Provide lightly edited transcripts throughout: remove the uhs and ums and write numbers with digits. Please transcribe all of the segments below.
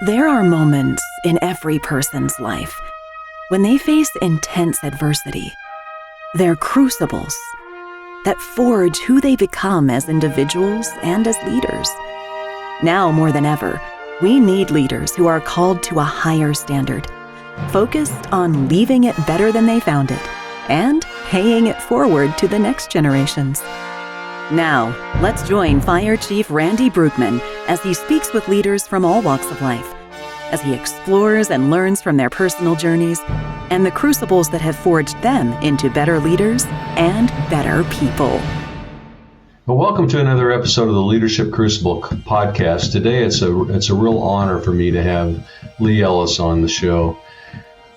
There are moments in every person's life when they face intense adversity. They're crucibles that forge who they become as individuals and as leaders. Now more than ever, we need leaders who are called to a higher standard, focused on leaving it better than they found it, and paying it forward to the next generations. Now, let's join Fire Chief Randy Brugman as he speaks with leaders from all walks of life, as he explores and learns from their personal journeys and the crucibles that have forged them into better leaders and better people. Well, welcome to another episode of the Leadership Crucible podcast. Today, it's a real honor for me to have Lee Ellis on the show.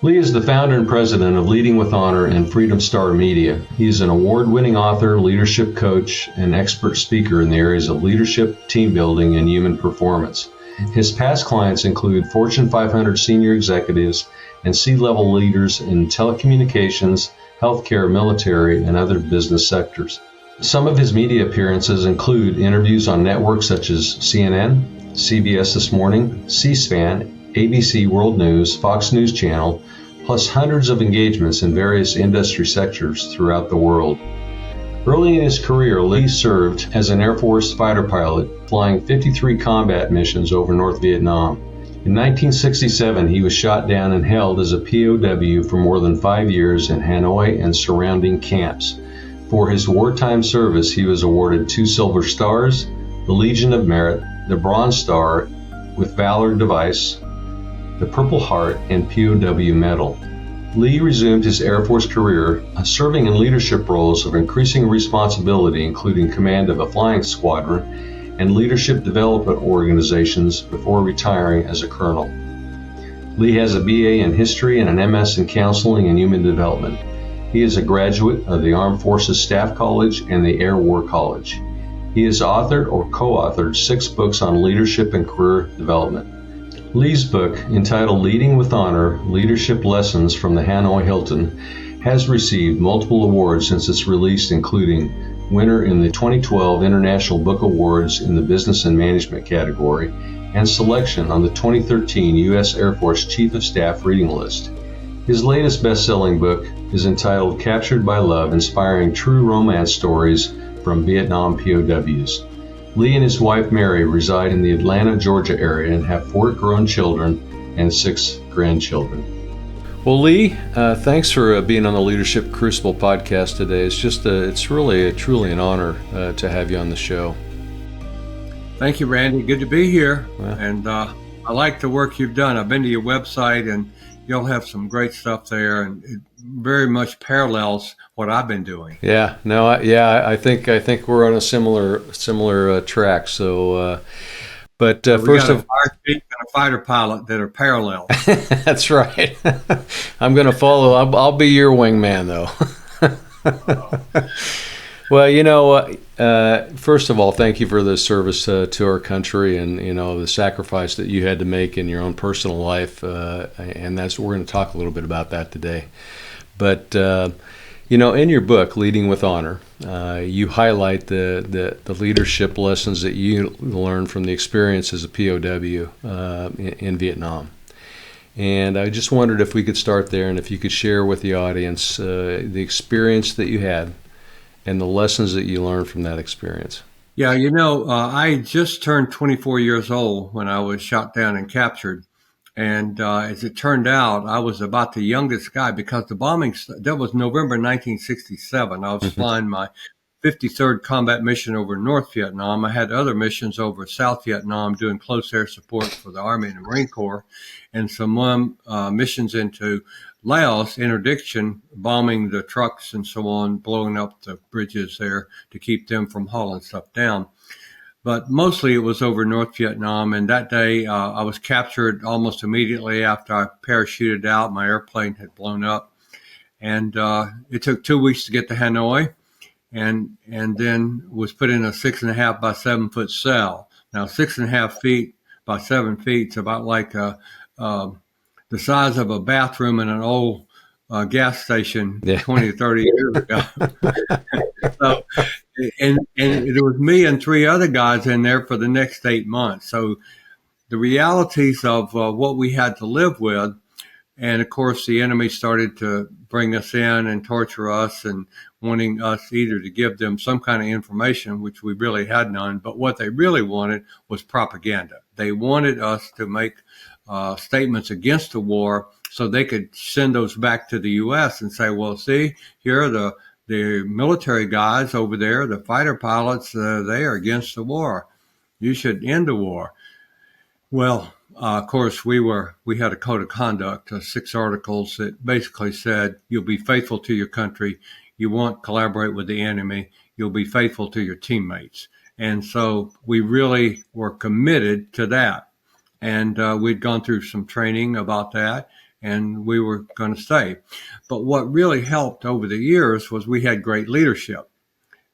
Lee is the founder and president of Leading with Honor and Freedom Star Media. He's an award-winning author, leadership coach, and expert speaker in the areas of leadership, team building, and human performance. His past clients include Fortune 500 senior executives and C-level leaders in telecommunications, healthcare, military, and other business sectors. Some of his media appearances include interviews on networks such as CNN, CBS This Morning, C-SPAN, ABC World News, Fox News Channel, plus hundreds of engagements in various industry sectors throughout the world. Early in his career, Lee served as an Air Force fighter pilot, flying 53 combat missions over North Vietnam. In 1967, he was shot down and held as a POW for more than 5 years in Hanoi and surrounding camps. For his wartime service, he was awarded 2 Silver Stars, the Legion of Merit, the Bronze Star with Valor Device, the Purple Heart, and POW Medal. Lee resumed his Air Force career, serving in leadership roles of increasing responsibility, including command of a flying squadron and leadership development organizations before retiring as a colonel. Lee has a BA in history and an MS in counseling and human development. He is a graduate of the Armed Forces Staff College and the Air War College. He has authored or co-authored 6 books on leadership and career development. Lee's book, entitled Leading with Honor, Leadership Lessons from the Hanoi Hilton, has received multiple awards since its release, including winner in the 2012 International Book Awards in the Business and Management category, and selection on the 2013 U.S. Air Force Chief of Staff reading list. His latest best-selling book is entitled Captured by Love, Inspiring True Romance Stories from Vietnam POWs. Lee and his wife Mary reside in the Atlanta, Georgia area and have 4 grown children and 6 grandchildren. Well, Lee, thanks for being on the Leadership Crucible podcast today. It's really truly an honor to have you on the show. Thank you, Randy. Good to be here. And I like the work you've done. I've been to your website, and you'll have some great stuff there, and it very much parallels what I've been doing. I think we're on a similar track. So, but so first of fire chief and a fighter pilot that are parallel. That's right. I'm going to follow. I'll be your wingman, though. Well, first of all, thank you for the service to our country, and the sacrifice that you had to make in your own personal life, and we're going to talk a little bit about that today. But in your book, Leading with Honor, you highlight the leadership lessons that you learned from the experience as a POW in Vietnam. And I just wondered if we could start there, and if you could share with the audience the experience that you had and the lessons that you learned from that experience. Yeah, I just turned 24 years old when I was shot down and captured. And as it turned out, I was about the youngest guy because the bombing, that was November 1967. I was flying my 53rd combat mission over North Vietnam. I had other missions over South Vietnam doing close air support for the Army and the Marine Corps, and some missions into Laos, interdiction, bombing the trucks and so on, blowing up the bridges there to keep them from hauling stuff down. But mostly it was over North Vietnam, and that day I was captured almost immediately after I parachuted out. My airplane had blown up, and it took 2 weeks to get to Hanoi, and then was put in a 6.5 by 7 foot cell. Now 6.5 feet by 7 feet is about like the size of a bathroom in an old gas station 20 to 30 years ago. So, and there was me and 3 other guys in there for the next 8 months. So the realities of what we had to live with. And of course, the enemy started to bring us in and torture us and wanting us either to give them some kind of information, which we really had none. But what they really wanted was propaganda. They wanted us to make statements against the war so they could send those back to the U.S. and say, well, see, here are the military guys over there, the fighter pilots, they are against the war. You should end the war. Well, of course, we had a code of conduct, 6 articles that basically said you'll be faithful to your country, you won't collaborate with the enemy, you'll be faithful to your teammates. And so we really were committed to that. And we'd gone through some training about that, and we were going to stay. But what really helped over the years was we had great leadership.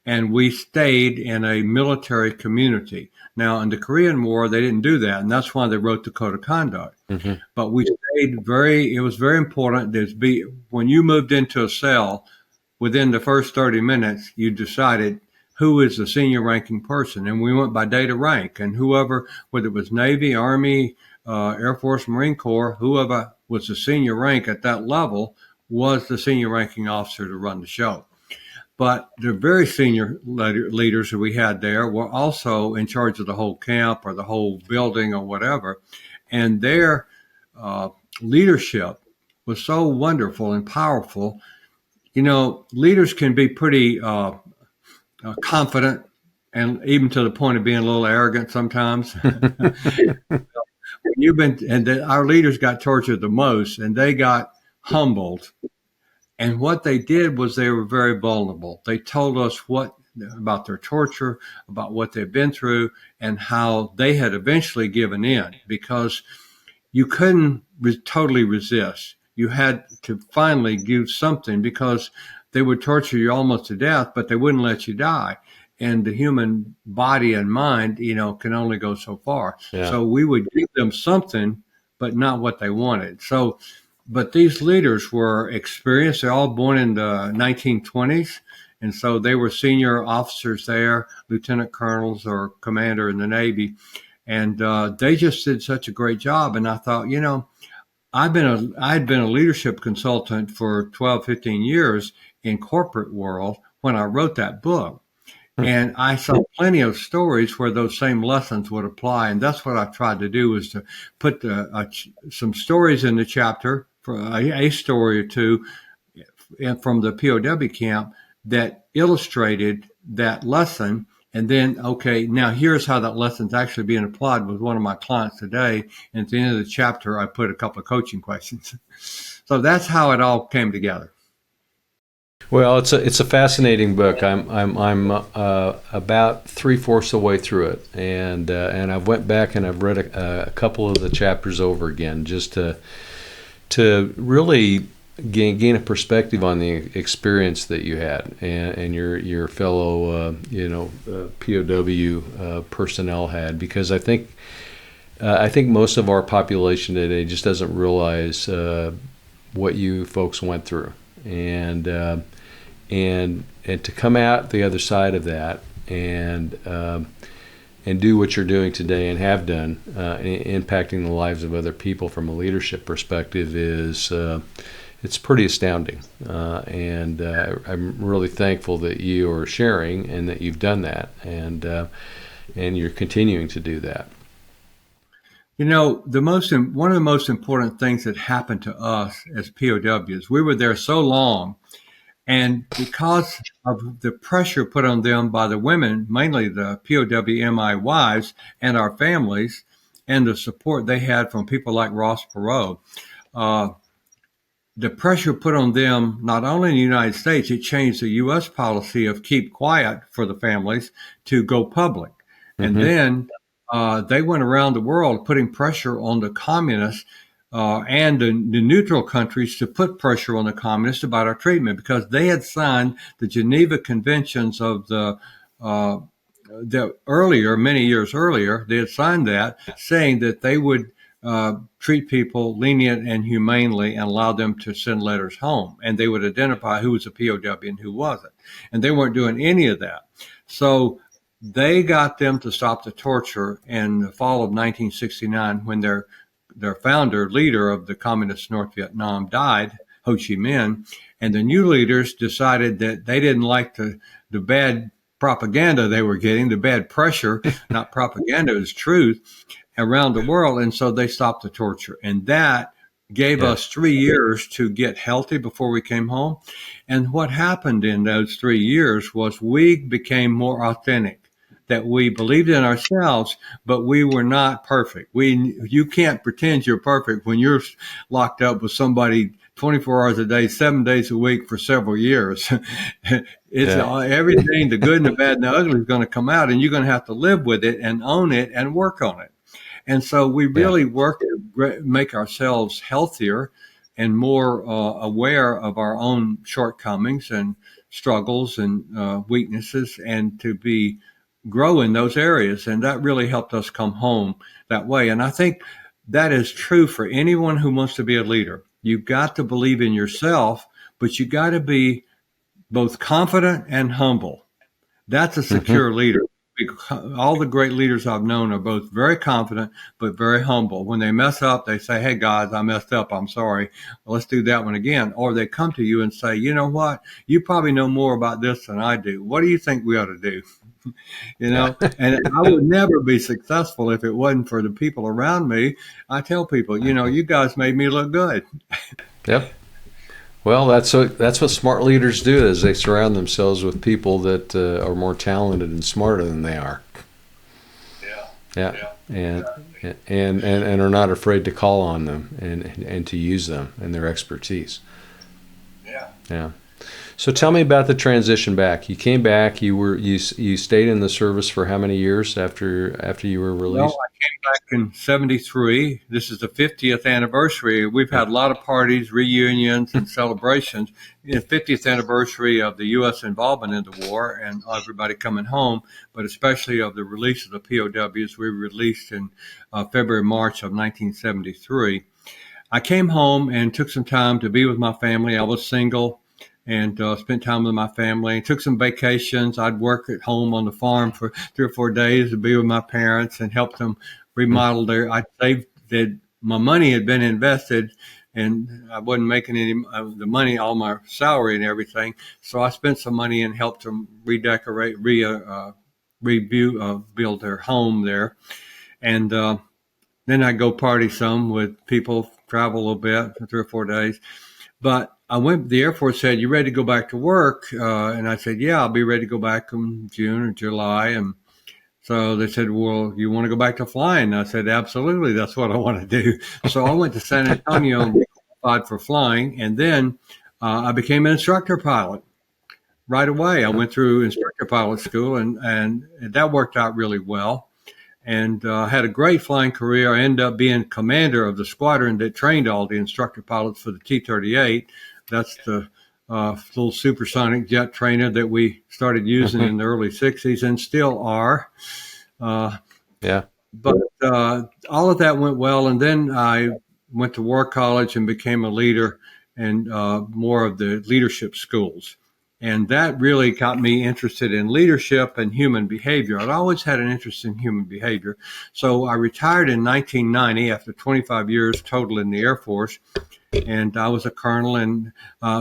And we stayed in a military community. Now, in the Korean War, they didn't do that, and that's why they wrote the Code of Conduct. Mm-hmm. But we stayed it was very important when you moved into a cell, within the first 30 minutes, you decided who is the senior ranking person. And we went by data rank, and whoever, whether it was Navy, Army, Air Force, Marine Corps, whoever was the senior rank at that level was the senior ranking officer to run the show. But the very senior leaders that we had there were also in charge of the whole camp or the whole building or whatever. And their leadership was so wonderful and powerful. You know, leaders can be pretty confident and even to the point of being a little arrogant sometimes. Our leaders got tortured the most, and they got humbled. And what they did was they were very vulnerable. They told us about their torture, about what they've been through, and how they had eventually given in because you couldn't totally resist. You had to finally give something because they would torture you almost to death, but they wouldn't let you die. And the human body and mind, can only go so far. Yeah. So we would give them something, but not what they wanted. But these leaders were experienced. They're all born in the 1920s. And so they were senior officers there, lieutenant colonels or commander in the Navy. And they just did such a great job. And I thought, I had been a leadership consultant for 12, 15 years in corporate world when I wrote that book. And I saw plenty of stories where those same lessons would apply. And that's what I tried to do, is to put some stories in the chapter, for a story or two from the POW camp that illustrated that lesson. And then, okay, now here's how that lesson's actually being applied with one of my clients today. And at the end of the chapter, I put a couple of coaching questions. So that's how it all came together. Well, it's a fascinating book. I'm about 3/4 the way through it, and I've went back and I've read a couple of the chapters over again just to really gain a perspective on the experience that you had and your fellow POW personnel had, because I think most of our population today just doesn't realize what you folks went through, and to come out the other side of that and do what you're doing today and have done, impacting the lives of other people from a leadership perspective is it's pretty astounding. And I'm really thankful that you are sharing and that you've done that, and you're continuing to do that. One of the most important things that happened to us as POWs, we were there so long. And because of the pressure put on them by the women, mainly the POW-MI wives and our families, and the support they had from people like Ross Perot, the pressure put on them, not only in the United States, it changed the U.S. policy of keep quiet for the families to go public. Mm-hmm. And then they went around the world putting pressure on the communists and the neutral countries to put pressure on the communists about our treatment, because they had signed the Geneva Conventions of the earlier, many years earlier. They had signed that, saying that they would treat people lenient and humanely and allow them to send letters home, and they would identify who was a POW and who wasn't. And they weren't doing any of that. So they got them to stop the torture in the fall of 1969 when their founder, leader of the communist North Vietnam died, Ho Chi Minh, and the new leaders decided that they didn't like the bad propaganda they were getting, the bad pressure, not propaganda, it was truth, around the world. And so they stopped the torture. And that gave us 3 years to get healthy before we came home. And what happened in those 3 years was we became more authentic, that we believed in ourselves, but we were not perfect. You can't pretend you're perfect when you're locked up with somebody 24 hours a day, 7 days a week for several years. Everything, the good and the bad and the ugly is going to come out, and you're going to have to live with it and own it and work on it. And so we really work to make ourselves healthier and more aware of our own shortcomings and struggles and weaknesses, and to grow in those areas. And that really helped us come home that way. And I think that is true for anyone who wants to be a leader. You've got to believe in yourself, but you got to be both confident and humble. That's a secure leader. All the great leaders I've known are both very confident, but very humble. When they mess up, they say, hey, guys, I messed up. I'm sorry. Well, let's do that one again. Or they come to you and say, you know what? You probably know more about this than I do. What do you think we ought to do? And I would never be successful if it wasn't for the people around me. I tell people, you guys made me look good. Yep. Well, that's what smart leaders do, is they surround themselves with people that are more talented and smarter than they are. Yeah. And are not afraid to call on them and to use them and their expertise. Yeah. So tell me about the transition back. You came back. You stayed in the service for how many years after you were released? Well, I came back in '73. This is the 50th anniversary. We've had a lot of parties, reunions, and celebrations. The 50th anniversary of the U.S. involvement in the war and everybody coming home, but especially of the release of the POWs. We released in February, March of 1973. I came home and took some time to be with my family. I was single. And spent time with my family. Took some vacations. I'd work at home on the farm for 3 or 4 days to be with my parents and help them remodel I saved that my money had been invested, and I wasn't making any of the money, all my salary and everything. So I spent some money and helped them redecorate, build their home there. And then I'd go party some with people, travel a little bit for 3 or 4 days. But the Air Force said, you ready to go back to work? And I said, yeah, I'll be ready to go back in June or July. And so they said, well, you want to go back to flying? And I said, absolutely. That's what I want to do. So I went to San Antonio and applied for flying. And then I became an instructor pilot right away. I went through instructor pilot school, and that worked out really well. And had a great flying career. I ended up being commander of the squadron that trained all the instructor pilots for the T-38. That's the little supersonic jet trainer that we started using in the early 60s and still are. But all of that went well. And then I went to War College and became a leader in more of the leadership schools. And that really got me interested in leadership and human behavior. I'd always had an interest in human behavior. So I retired in 1990 after 25 years total in the Air Force. And I was a colonel. And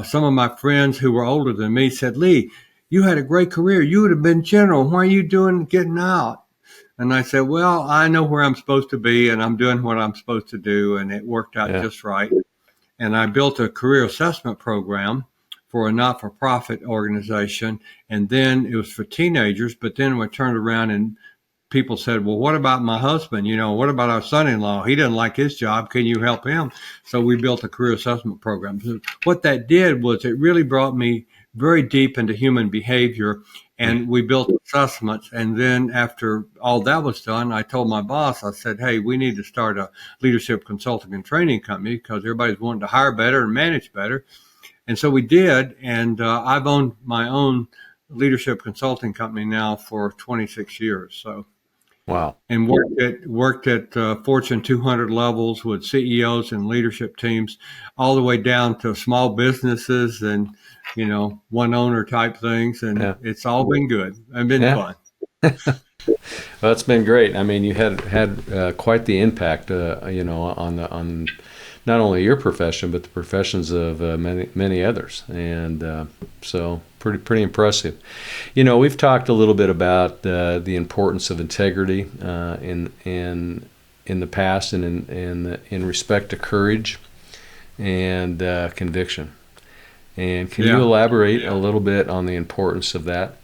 some of my friends who were older than me said, Lee, you had a great career. You would have been general. Why are you getting out? And I said, well, I know where I'm supposed to be, and I'm doing what I'm supposed to do. And it worked out just right. And I built a career assessment program for a not-for-profit organization. And then it was for teenagers. But then we turned around and people said, well, what about my husband? What about our son-in-law? He doesn't like his job. Can you help him? So we built a career assessment program. So what that did was it really brought me very deep into human behavior. And we built assessments. And then after all that was done, I told my boss, I said, hey, we need to start a leadership consulting and training company because everybody's wanting to hire better and manage better. And so we did, and I've owned my own leadership consulting company now for 26 years. So, wow! And worked at Fortune 200 levels with CEOs and leadership teams, all the way down to small businesses and one owner type things, and it's all been good and been fun. Well, that's been great. I mean, you had quite the impact, on not only your profession but the professions of many others, and so pretty impressive. We've talked a little bit about the importance of integrity in the past, and in respect to courage and conviction. And can you elaborate a little bit on the importance of that?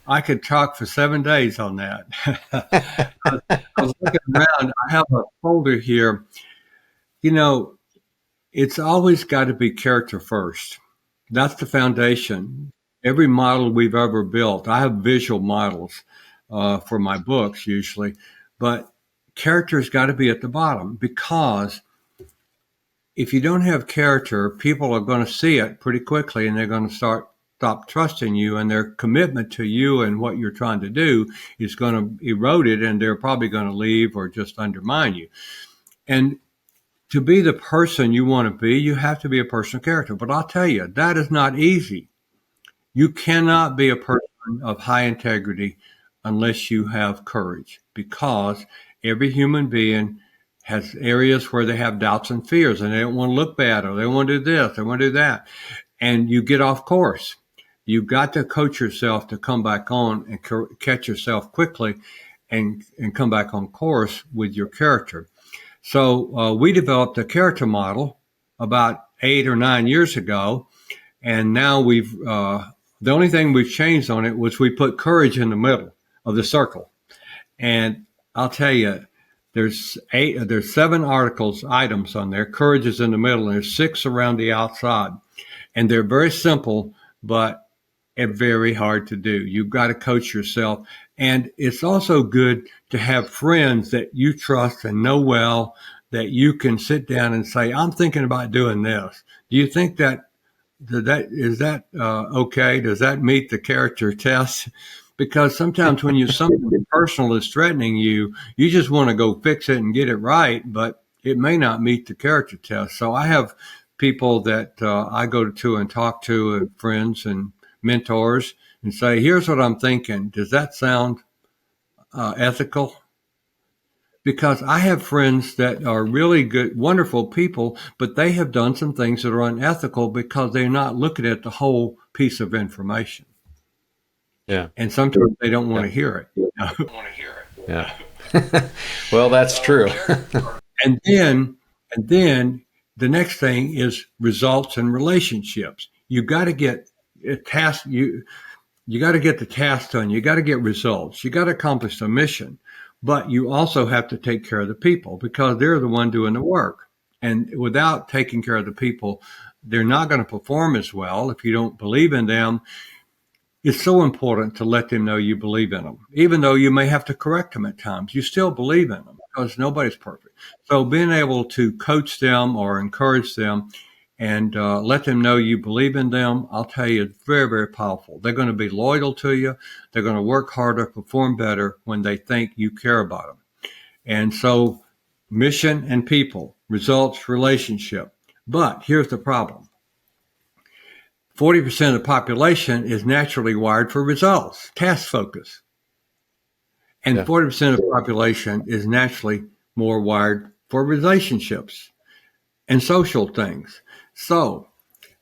I could talk for 7 days on that. I was looking around. I have a folder here. You know, it's always got to be character first. That's the foundation. Every model we've ever built, I have visual models for my books usually, but character's got to be at the bottom, because if you don't have character, people are going to see it pretty quickly, and they're going to stop trusting you, and their commitment to you and what you're trying to do is going to erode it, and they're probably going to leave or just undermine you. And to be the person you want to be, you have to be a person of character. But I'll tell you, that is not easy. You cannot be a person of high integrity unless you have courage, because every human being has areas where they have doubts and fears, and they don't want to look bad, or they want to do this, they want to do that. And you get off course. You've got to coach yourself to come back on and catch yourself quickly and come back on course with your character. So we developed a character model about 8 or 9 years ago, and now the only thing we've changed on it was we put courage in the middle of the circle. And I'll tell you, there's 7 items on there. Courage is in the middle, and there's 6 around the outside. And they're very simple, but very hard to do. You've got to coach yourself. And it's also good to have friends that you trust and know well, that you can sit down and say, I'm thinking about doing this. Do you think is that okay? Does that meet the character test? Because sometimes when something personal is threatening you, you just want to go fix it and get it right, but it may not meet the character test. So I have people that I go to and talk to, and friends and mentors, and say, here's what I'm thinking. Does that sound ethical? Because I have friends that are really good, wonderful people, but they have done some things that are unethical because they're not looking at the whole piece of information. Yeah. And sometimes they don't want to hear it. Yeah. Well, that's true. And then the next thing is results and relationships. You got to get a task. You got to get the task done. You got to get results. You got to accomplish the mission, but you also have to take care of the people, because they're the one doing the work. And without taking care of the people, they're not going to perform as well. If you don't believe in them, it's so important to let them know you believe in them. Even though you may have to correct them at times, you still believe in them, because nobody's perfect. So being able to coach them or encourage them and let them know you believe in them, I'll tell you, it's very, very powerful. They're going to be loyal to you. They're going to work harder, perform better when they think you care about them. And so mission and people, results, relationship. But here's the problem. 40% of the population is naturally wired for results, task focus. And 40% of the population is naturally more wired for relationships and social things. So,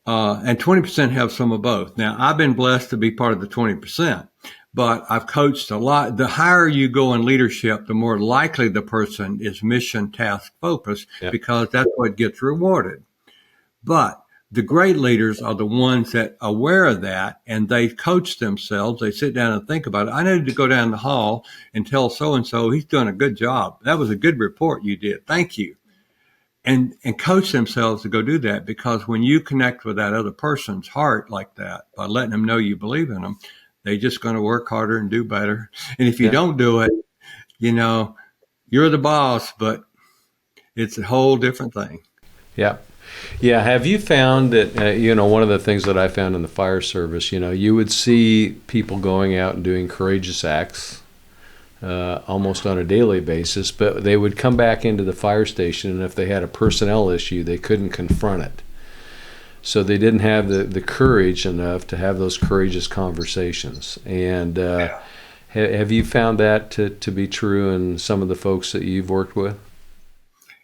and 20% have some of both. Now, I've been blessed to be part of the 20%, but I've coached a lot. The higher you go in leadership, the more likely the person is mission task focused, because that's what gets rewarded. But the great leaders are the ones that are aware of that, and they coach themselves. They sit down and think about it. I needed to go down the hall and tell so-and-so he's done a good job. That was a good report you did. Thank you. And coach themselves to go do that, because when you connect with that other person's heart like that, by letting them know you believe in them, they're just going to work harder and do better. And if you don't do it, you're the boss, but it's a whole different thing. Yeah. Yeah. Have you found that, one of the things that I found in the fire service, you would see people going out and doing courageous acts almost on a daily basis, but they would come back into the fire station, and if they had a personnel issue, they couldn't confront it. So they didn't have the courage enough to have those courageous conversations. And have you found that to be true in some of the folks that you've worked with?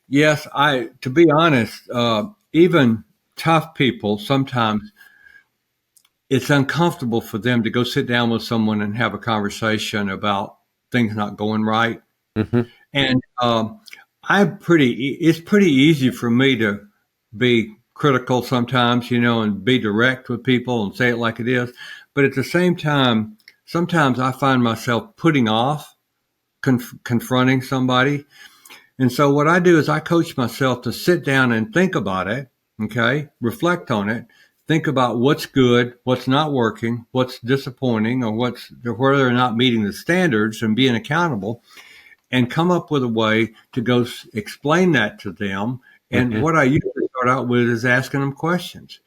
Yes, to be honest, even tough people, sometimes it's uncomfortable for them to go sit down with someone and have a conversation about things not going right. Mm-hmm. And it's pretty easy for me to be critical sometimes, and be direct with people and say it like it is. But at the same time, sometimes I find myself putting off confronting somebody. And so what I do is I coach myself to sit down and think about it, okay, reflect on it, think about what's good, what's not working, what's disappointing, or where they're not meeting the standards and being accountable, and come up with a way to go explain that to them. And Mm-hmm. what I usually start out with is asking them questions.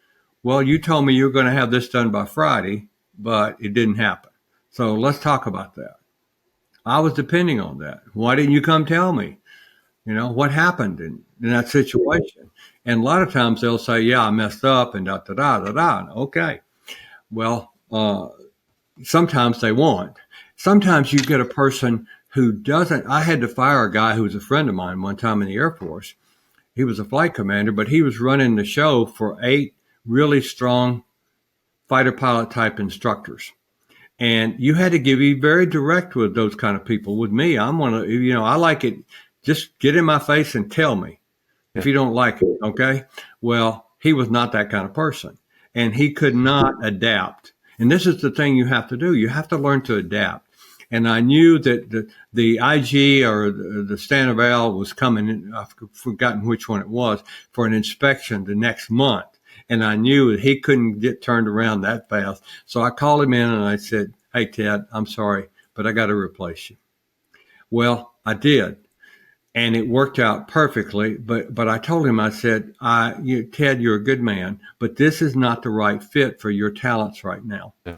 Well, you told me you were going to have this done by Friday, but it didn't happen. So let's talk about that. I was depending on that. Why didn't you come tell me? What happened in that situation? And a lot of times they'll say, yeah, I messed up and da, da, da, da, da. Okay. Well, sometimes they won't. Sometimes you get a person who doesn't. I had to fire a guy who was a friend of mine one time in the Air Force. He was a flight commander, but he was running the show for 8 really strong fighter pilot type instructors. And you had to be very direct with those kind of people. With me, I'm one of, I like it. Just get in my face and tell me if you don't like it. Okay. Well, he was not that kind of person, and he could not adapt. And this is the thing you have to do. You have to learn to adapt. And I knew that the IG or the Stanoval was coming in, I've forgotten which one it was, for an inspection the next month. And I knew that he couldn't get turned around that fast. So I called him in and I said, hey, Ted, I'm sorry, but I got to replace you. Well, I did. And it worked out perfectly. But I told him, I said, Ted, you're a good man, but this is not the right fit for your talents right now. Yeah.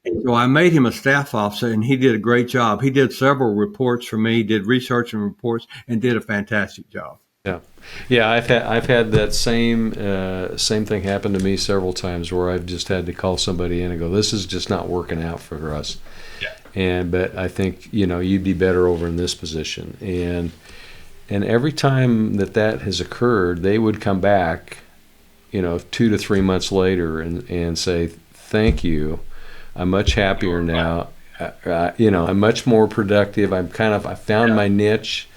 And so I made him a staff officer, and he did a great job. He did several reports for me, did research and reports, and did a fantastic job. Yeah. I've had that same thing happen to me several times, where I've just had to call somebody in and go, this is just not working out for us. Yeah. But I think you'd be better over in this position. And every time that has occurred, they would come back, 2 to 3 months later and say, thank you. I'm much happier now. I'm much more productive. I found my niche.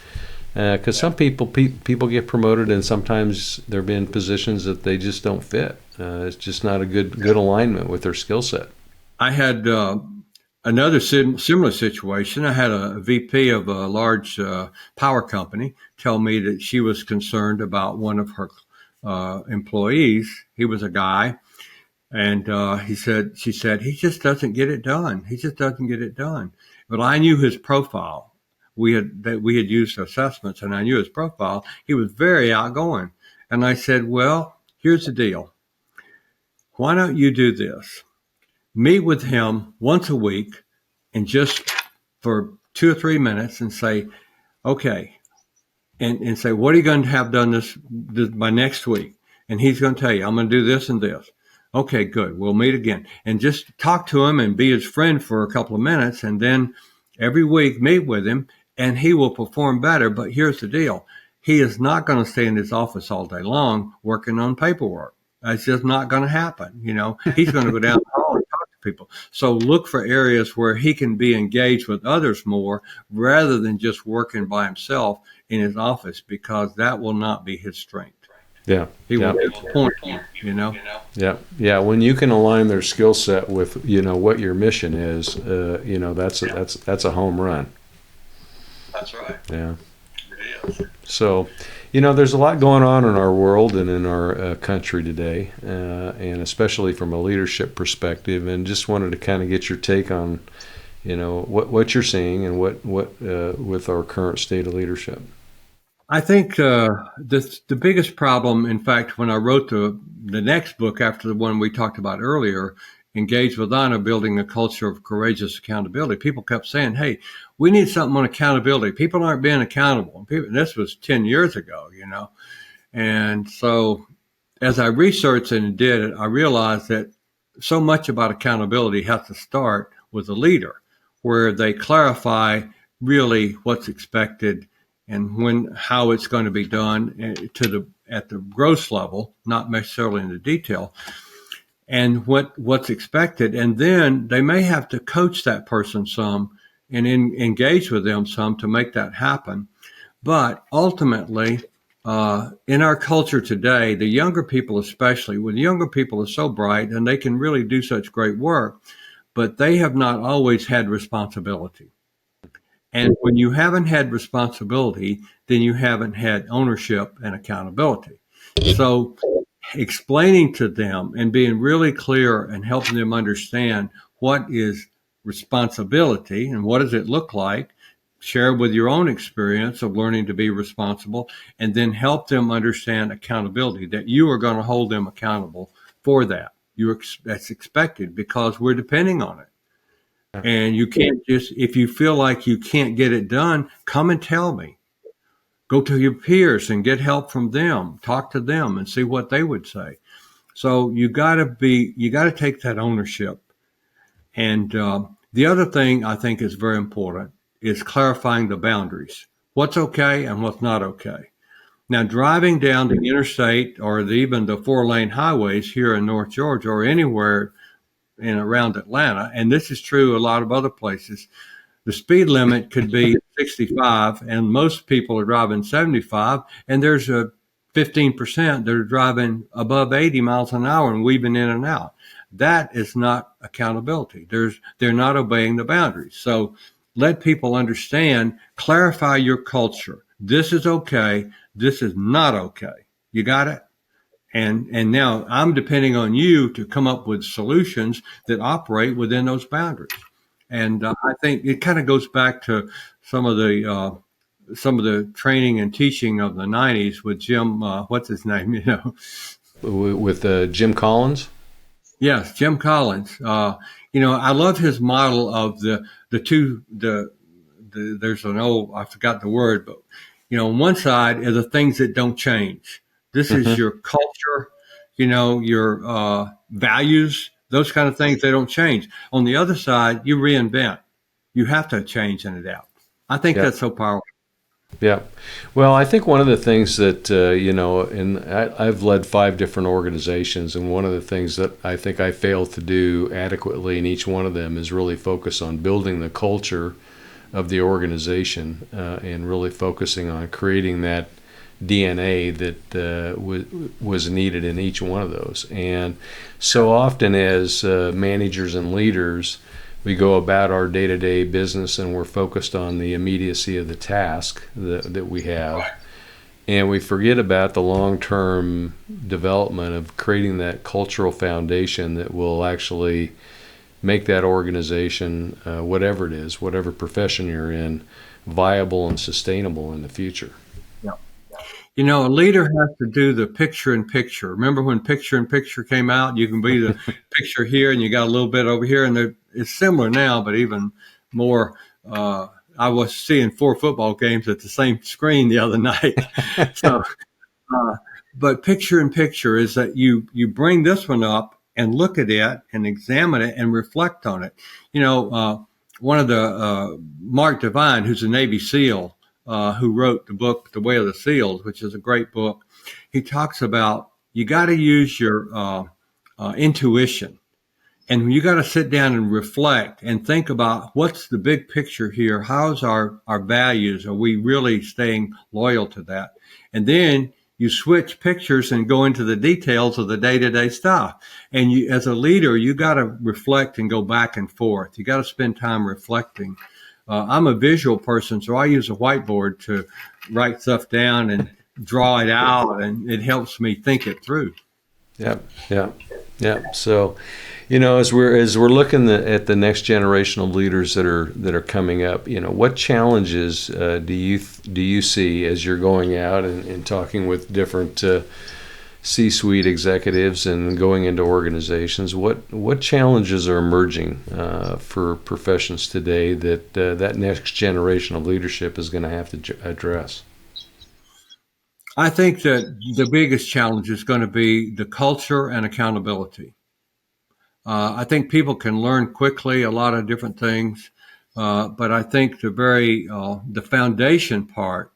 Because some people get promoted, and sometimes they're in positions that they just don't fit. It's just not a good alignment with their skill set. I had another similar situation. I had a VP of a large power company tell me that she was concerned about one of her employees. He was a guy, and she said, he just doesn't get it done. He just doesn't get it done. But I knew his profile. We had used assessments, and I knew his profile. He was very outgoing. And I said, well, here's the deal. Why don't you do this? Meet with him once a week and just for 2 or 3 minutes and say, okay, and say, what are you going to have done this by next week? And he's going to tell you, I'm going to do this and this. Okay, good. We'll meet again. And just talk to him and be his friend for a couple of minutes. And then every week meet with him, and he will perform better. But here's the deal. He is not going to stay in his office all day long working on paperwork. That's just not going to happen. He's going to go down the hall and talk to people. So look for areas where he can be engaged with others more, rather than just working by himself in his office, because that will not be his strength. Yeah. He will disappoint you, Yeah. When you can align their skill set with, what your mission is, that's a home run. That's right. Yeah. It is. So, there's a lot going on in our world and in our country today, and especially from a leadership perspective. And just wanted to kind of get your take on, what you're seeing and what with our current state of leadership. I think the biggest problem, in fact, when I wrote the next book after the one we talked about earlier, Engage with Honor, Building a Culture of Courageous Accountability, people kept saying, hey, we need something on accountability. People aren't being accountable. This was 10 years ago, And so as I researched and did it, I realized that so much about accountability has to start with the leader, where they clarify really what's expected and how it's going to be done at the gross level, not necessarily in the detail, and what's expected. And then they may have to coach that person some and engage with them some to make that happen. But ultimately, in our culture today, the younger people especially, when younger people are so bright and they can really do such great work, but they have not always had responsibility. And when you haven't had responsibility, then you haven't had ownership and accountability. So explaining to them and being really clear and helping them understand what is responsibility and what does it look like, share with your own experience of learning to be responsible, and then help them understand accountability, that you are going to hold them accountable for that. That's expected because we're depending on it. And you can't just, if you feel like you can't get it done, come and tell me. Go to your peers and get help from them. Talk to them and see what they would say. So you got to take that ownership. And the other thing I think is very important is clarifying the boundaries. What's okay and what's not okay. Now, driving down the interstate or even the 4-lane highways here in North Georgia or anywhere in around Atlanta, and this is true a lot of other places, the speed limit could be 65 and most people are driving 75, and there's a 15% that are driving above 80 miles an hour and weaving in and out. That is not accountability. They're not obeying the boundaries. So let people understand, clarify your culture. This is okay. This is not okay. You got it? And now I'm depending on you to come up with solutions that operate within those boundaries. And I think it kind of goes back to some of the training and teaching of the 90s with Jim, what's his name, With Jim Collins? Yes, Jim Collins. I love his model of there's an old, I forgot the word, but, on one side are the things that don't change. This is your culture, your values, those kind of things, they don't change. On the other side, you reinvent. You have to change and adapt. I think that's so powerful. Yeah. Well, I think one of the things that, and I've led 5 different organizations, and one of the things that I think I failed to do adequately in each one of them is really focus on building the culture of the organization and really focusing on creating that DNA that was needed in each one of those. And so often as managers and leaders, we go about our day-to-day business and we're focused on the immediacy of the task that we have. And we forget about the long-term development of creating that cultural foundation that will actually make that organization, whatever it is, whatever profession you're in, viable and sustainable in the future. A leader has to do the picture in picture. Remember when picture in picture came out? You can be the picture here and you got a little bit over here, and it's similar now, but even more. I was seeing 4 football games at the same screen the other night. So, but picture in picture is that you bring this one up and look at it and examine it and reflect on it. One of the Mark Devine, who's a Navy SEAL, who wrote the book, The Way of the SEALs, which is a great book. He talks about you got to use your intuition, and you got to sit down and reflect and think about what's the big picture here. How's our values? Are we really staying loyal to that? And then you switch pictures and go into the details of the day-to-day stuff. And you, as a leader, you got to reflect and go back and forth. You got to spend time reflecting. I'm a visual person, so I use a whiteboard to write stuff down and draw it out, and it helps me think it through. Yeah. So, as we're looking at the next generation of leaders that are coming up, what challenges do you see as you're going out and talking with different C-suite executives and going into organizations? What challenges are emerging for professions today that next generation of leadership is going to have to address? I think that the biggest challenge is going to be the culture and accountability. I think people can learn quickly a lot of different things, but I think the foundation part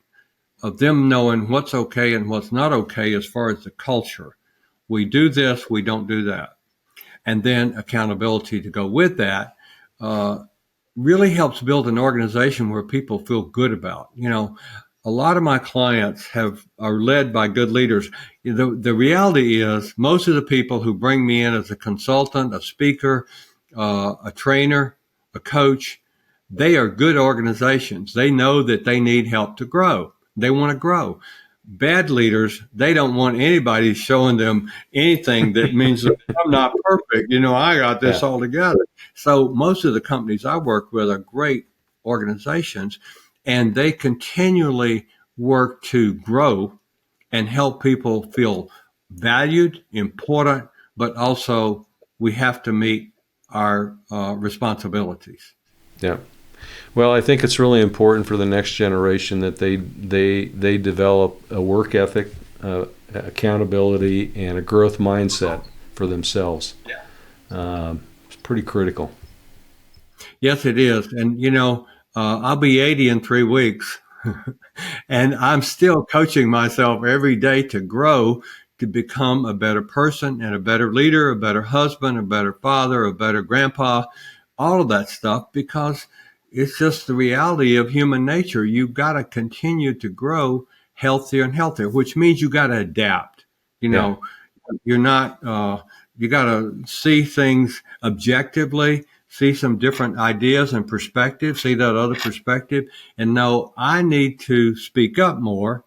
of them knowing what's okay and what's not okay as far as the culture. We do this, we don't do that. And then accountability to go with that really helps build an organization where people feel good about. A lot of my clients are led by good leaders. The reality is most of the people who bring me in as a consultant, a speaker, a trainer, a coach, they are good organizations. They know that they need help to grow. They want to grow. Bad leaders, they don't want anybody showing them anything that means that I'm not perfect. I got this all together. So most of the companies I work with are great organizations, and they continually work to grow and help people feel valued, important, but also we have to meet our responsibilities. Yeah. Well, I think it's really important for the next generation that they develop a work ethic, accountability, and a growth mindset for themselves. It's pretty critical. Yes, it is. And, I'll be 80 in 3 weeks, and I'm still coaching myself every day to grow, to become a better person and a better leader, a better husband, a better father, a better grandpa, all of that stuff, because it's just the reality of human nature. You've got to continue to grow healthier and healthier, which means you got to adapt. You're not, you got to see things objectively, see some different ideas and perspectives, see that other perspective, and know I need to speak up more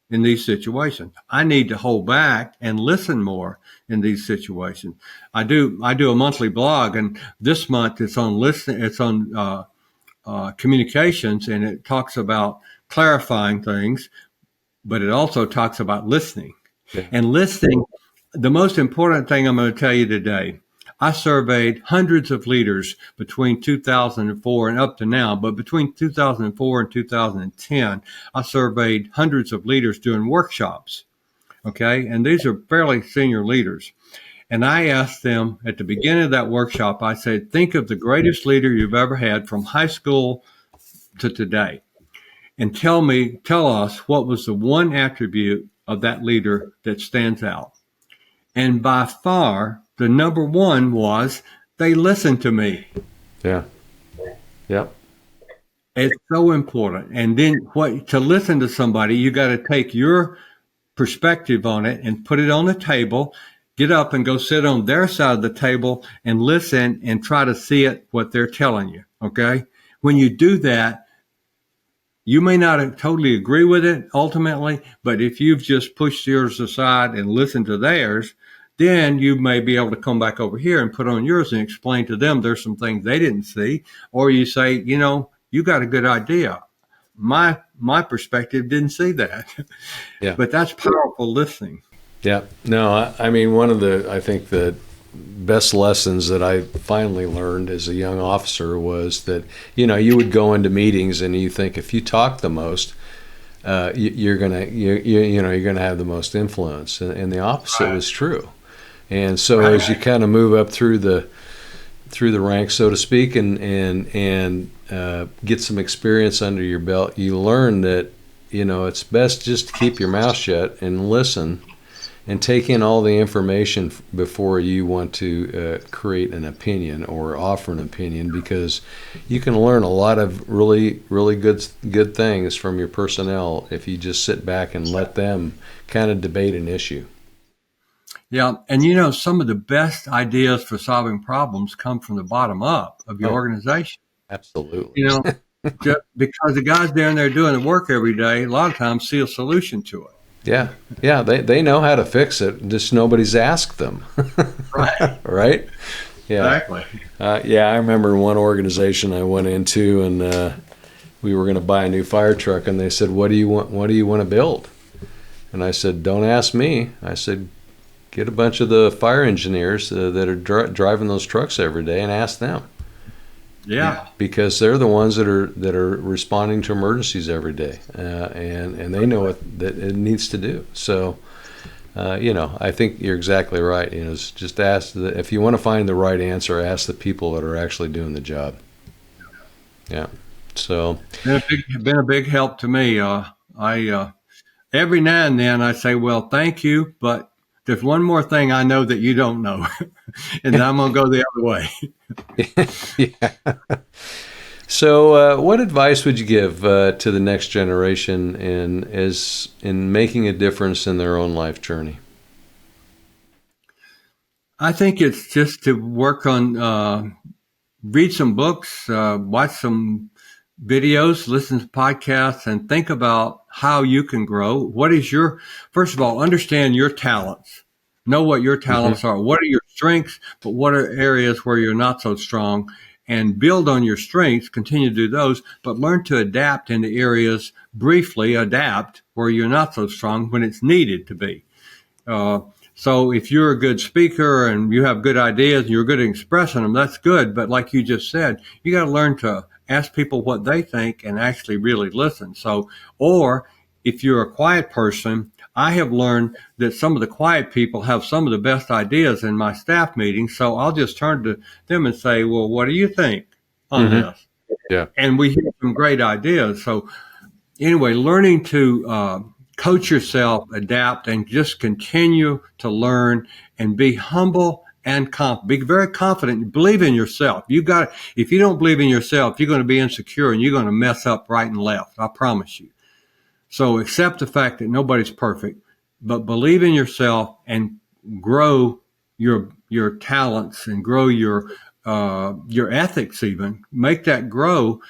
in these situations. I need to hold back and listen more in these situations. I do a monthly blog, and this month it's on listening. It's on communications, and it talks about clarifying things, but it also talks about listening. Yeah. And listening, the most important thing I'm going to tell you today, I surveyed hundreds of leaders between 2004 and up to now, but between 2004 and 2010, I surveyed hundreds of leaders doing workshops. Okay. And these are fairly senior leaders. And I asked them at the beginning of that workshop, I said, think of the greatest leader you've ever had from high school to today. And tell us what was the one attribute of that leader that stands out. And by far, the number one was they listened to me. Yeah. Yep. It's so important. And then to listen to somebody, you got to take your perspective on it and put it on the table, get up and go sit on their side of the table and listen and try to see it, what they're telling you. Okay. When you do that, you may not totally agree with it ultimately, but if you've just pushed yours aside and listened to theirs, then you may be able to come back over here and put on yours and explain to them there's some things they didn't see. Or you say, you got a good idea. My perspective didn't see that. Yeah. But that's powerful listening. Yeah. No, I mean, I think the best lessons that I finally learned as a young officer was that, you would go into meetings and you think if you talk the most, you're gonna have the most influence, and the opposite was true. And so as you kind of move up through the ranks, so to speak, and get some experience under your belt, you learn that it's best just to keep your mouth shut and listen and take in all the information before you want to create an opinion or offer an opinion, because you can learn a lot of really, really good things from your personnel if you just sit back and let them kind of debate an issue. Yeah, and some of the best ideas for solving problems come from the bottom up of your organization. Absolutely. Just because the guys down there doing the work every day, a lot of times see a solution to it. Yeah, they know how to fix it. Just nobody's asked them. Right. Right? Yeah. Exactly. I remember one organization I went into, and we were going to buy a new fire truck, and they said, "What do you want? What do you want to build?" And I said, "Don't ask me." I said, "Get a bunch of the fire engineers that are driving those trucks every day and ask them." Yeah. Because they're the ones that are responding to emergencies every day, and they know what that it needs to do. So, I think you're exactly right. It's just if you want to find the right answer, ask the people that are actually doing the job. Yeah. So Been a big help to me. I every now and then I say, well, thank you, but there's one more thing I know that you don't know, and then I'm going to go the other way. yeah. So, what advice would you give to the next generation in making a difference in their own life journey? I think it's just to work on, read some books, watch some videos, listen to podcasts, and think about how you can grow. First of all, understand your talents. Know what your talents are. What are your strengths, but what are areas where you're not so strong? And build on your strengths, continue to do those, but learn to adapt into areas, briefly adapt where you're not so strong when it's needed to be. So if you're a good speaker and you have good ideas and you're good at expressing them, that's good. But like you just said, you got to learn to ask people what they think and actually really listen. Or if you're a quiet person, I have learned that some of the quiet people have some of the best ideas in my staff meetings. So I'll just turn to them and say, well, what do you think on this? Yeah. And we hear some great ideas. So anyway, learning to coach yourself, adapt, and just continue to learn and be humble and be very confident. Believe in yourself. If you don't believe in yourself, you're going to be insecure and you're going to mess up right and left. I promise you. So accept the fact that nobody's perfect, but believe in yourself and grow your talents and grow your ethics even. Make that grow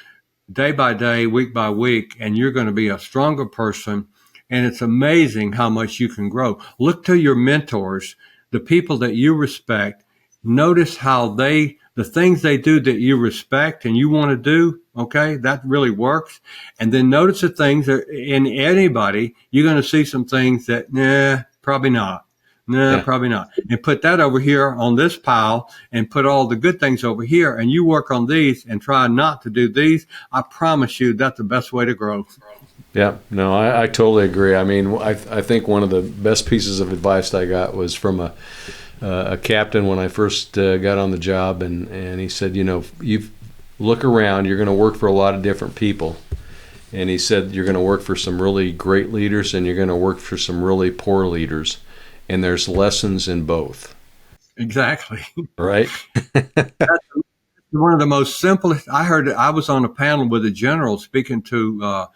day by day, week by week, and you're going to be a stronger person. And it's amazing how much you can grow. Look to your mentors, the people that you respect. Notice how the things they do that you respect and you want to do, okay, that really works. And then notice the things that in anybody, you're going to see some things that, probably not. Probably not. And put that over here on this pile and put all the good things over here. And you work on these and try not to do these. I promise you that's the best way to grow. Yeah, no, I totally agree. I mean, I think one of the best pieces of advice I got was from a captain when I first got on the job. And he said, you look around, you're going to work for a lot of different people. And he said, you're going to work for some really great leaders and you're going to work for some really poor leaders. And there's lessons in both. Exactly. Right? That's one of the most simplest. I was on a panel with a general speaking to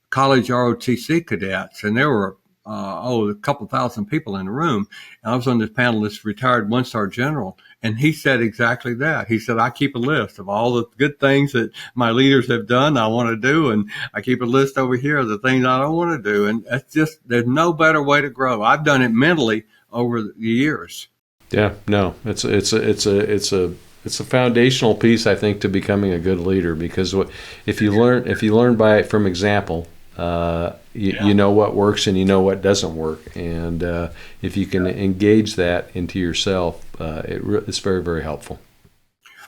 college ROTC cadets, and there were a couple thousand people in the room. And I was on this panel, this retired one-star general, and he said exactly that. He said, I keep a list of all the good things that my leaders have done I want to do, and I keep a list over here of the things I don't want to do. And that's just, there's no better way to grow. I've done it mentally over the years. Yeah, no, it's a foundational piece, I think, to becoming a good leader, because if you learn from example, you know what works and you know what doesn't work, and if you can engage that into yourself, it's very, very helpful.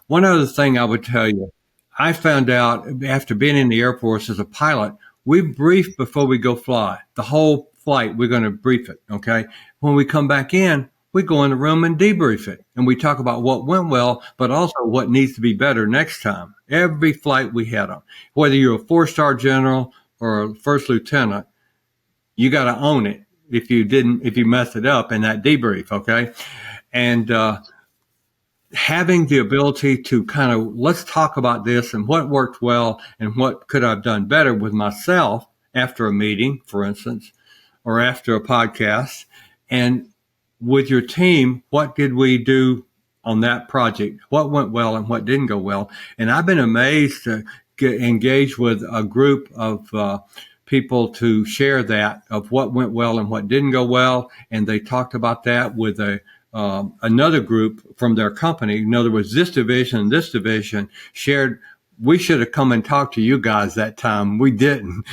One other thing I would tell you, I found out after being in the Air Force as a pilot, we brief before we go fly. The whole flight, we're going to brief it, okay? When we come back in, we go in the room and debrief it. And we talk about what went well, but also what needs to be better next time. Every flight we had on, whether you're a 4-star general or a first lieutenant, you got to own it if you mess it up in that debrief, okay? And having the ability to kind of, let's talk about this and what worked well and what could I have done better with myself after a meeting, for instance, or after a podcast, and with your team, what did we do on that project? What went well and what didn't go well? And I've been amazed to get engaged with a group of people to share that of what went well and what didn't go well. And they talked about that with another group from their company. In other words, this division and this division shared. We should have come and talked to you guys that time. We didn't.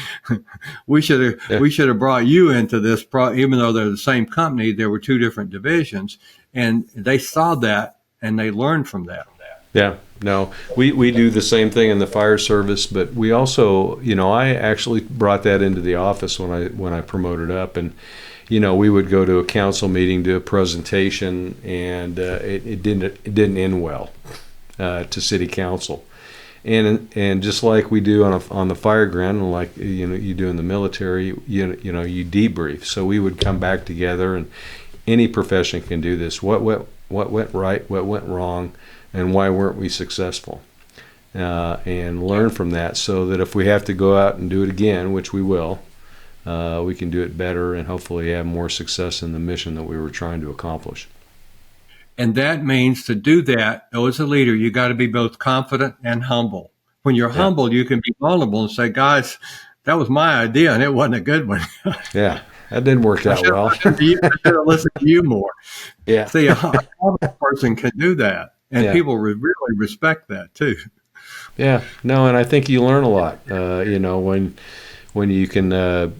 We should have brought you into this. Even though they're the same company, there were two different divisions, and they saw that and they learned from that. Yeah, no, we do the same thing in the fire service, but we also, I actually brought that into the office when I promoted up, and we would go to a council meeting, do a presentation, and it didn't end well to city council, and just like we do on the fire ground, and like you do in the military, you debrief. So we would come back together, and any profession can do this. What went right? What went wrong? And why weren't we successful? And learn from that, so that if we have to go out and do it again, which we will, we can do it better and hopefully have more success in the mission that we were trying to accomplish. And that means to do that, as a leader, you got to be both confident and humble. When you're humble, you can be vulnerable and say, guys, that was my idea and it wasn't a good one. Yeah, that didn't work out well. I should have listened to you more. Yeah. See, a humble person can do that. And people really respect that too. Yeah, no, and I think you learn a lot, when you can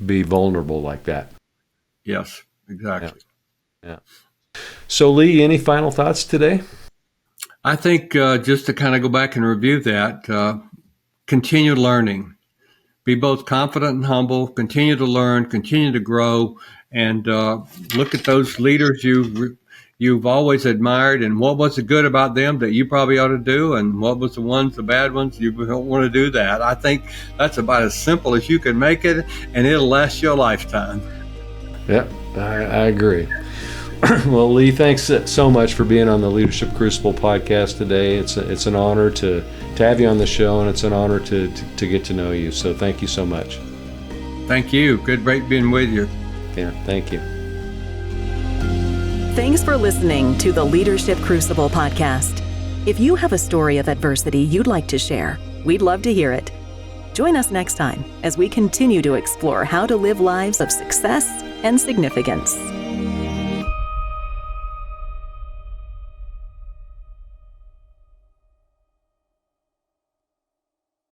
be vulnerable like that. Yes, exactly. Yeah. So, Lee, any final thoughts today? I think just to kind of go back and review that, continue learning. Be both confident and humble. Continue to learn. Continue to grow. And look at those leaders you've always admired, and what was the good about them that you probably ought to do, and what was the bad ones you don't want to do that. I think that's about as simple as you can make it, and it'll last you a lifetime. Yeah, I agree. Well, Lee, thanks so much for being on the Leadership Crucible podcast today. It's an honor to have you on the show, and it's an honor to get to know you. So thank you so much. Thank you. Good break being with you. Yeah, thank you. Thanks for listening to the Leadership Crucible podcast. If you have a story of adversity you'd like to share, we'd love to hear it. Join us next time as we continue to explore how to live lives of success and significance.